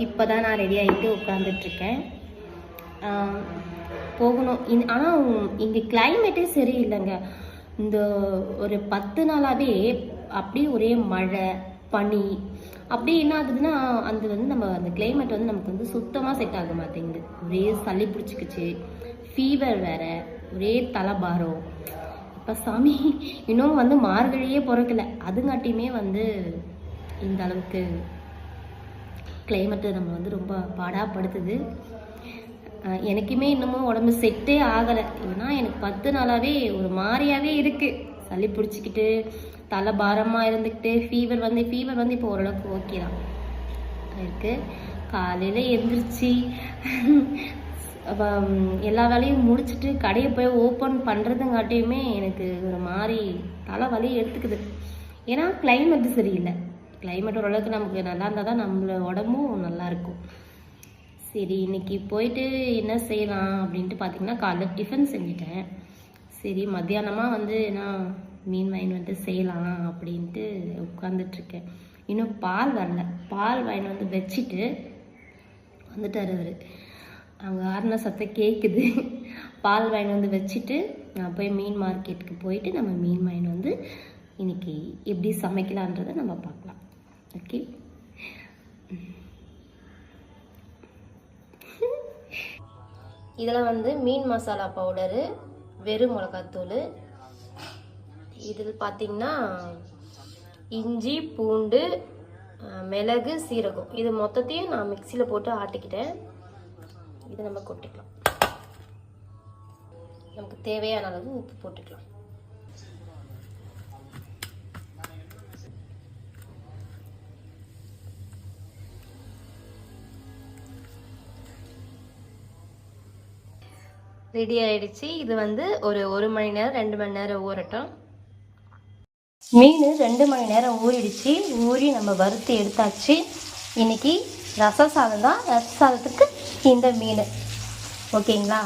இப்போ தான் நான் ரெடி ஆகிட்டு உட்காந்துட்ருக்கேன். போகணும். ஆனால் இங்கே கிளைமேட்டே சரியில்லைங்க. இந்த ஒரு 10 நாளாகவே அப்படியே ஒரே மழை பனி. அப்படி என்ன ஆகுதுன்னா நம்ம அந்த கிளைமேட் நமக்கு சுத்தமாக செட் ஆக மாட்டேங்குது. ஒரே சளி பிடிச்சிக்கிச்சு, ஃபீவர் வேறு, ஒரே தலைபாரம். இப்போ சாமி இன்னும் மார்கழியே பிறக்கல, அதுங்காட்டியுமே இந்த அளவுக்கு கிளைமேட்டு நம்ம ரொம்ப பாடாப்படுத்துது. எனக்குமே இன்னமும் உடம்பு செட்டே ஆகலை. ஏன்னா எனக்கு 10 நாளாகவே ஒரு மாதிரியாகவே இருக்குது. சளி பிடிச்சிக்கிட்டு, தலை பாரமாக இருந்துக்கிட்டு, ஃபீவர் இப்போ ஓரளவுக்கு ஓகே தான் இருக்குது. காலையில் எழுந்திரிச்சு எல்லா வேலையும் முடிச்சுட்டு கடையை போய் ஓப்பன் பண்ணுறதுங்காட்டியுமே எனக்கு ஒரு மாதிரி தலைவலி எடுத்துக்குது. ஏன்னா கிளைமேட்டு சரியில்லை. கிளைமேட் ஓரளவுக்கு நமக்கு நல்லா இருந்தால் தான் நம்மளோட உடம்பும் நல்லாயிருக்கும். சரி, இன்றைக்கி போயிட்டு என்ன செய்யலாம் அப்படின்ட்டு பார்த்திங்கன்னா, காலைல டிஃபன் செஞ்சுட்டேன். சரி, மத்தியானமாக நான் மீன் வாங்கி செய்யலாம் அப்படின்ட்டு உட்காந்துட்ருக்கேன். இன்னும் பால் வரல. பால் வாங்கி வச்சுட்டு வந்துட்டார் அவர். அங்கே ஆறுன சத்தம் கேட்குது. பால் வாங்கி வச்சுட்டு நான் போய் மீன் மார்க்கெட்டுக்கு போயிட்டு நம்ம மீன் வாங்கி இன்றைக்கி எப்படி சமைக்கலான்றதை நம்ம பார்க்கலாம். ஓகே, இதில் மீன் மசாலா பவுடரு, வெறும் மிளகாத்தூள், இதில் பார்த்திங்கன்னா இஞ்சி, பூண்டு, மிளகு, சீரகம், இது மொத்தத்தையும் நான் மிக்சியில் போட்டு ஆட்டிக்கிட்டேன். இதை நம்ம கொட்டிக்கலாம். நமக்கு தேவையான அளவு உப்பு போட்டுக்கலாம். ரெடி ஆயிடுச்சு. இது ஒரு 1 மணி நேரம் 2 மணி நேரம் ஊறட்டும். மீன் 2 மணி நேரம் ஊறிடுச்சு. ஊறி நம்ம வறுத்து எடுத்தாச்சு. இன்னைக்கு ரச சாதம் தான். ரச சாதத்துக்கு இந்த மீன். ஓகேங்களா?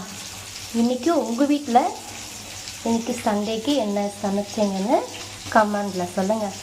இன்னைக்கு உங்கள் வீட்டில் இன்னைக்கு சண்டேக்கு என்ன சமைச்சிங்கன்னு கமெண்டில் சொல்லுங்கள்.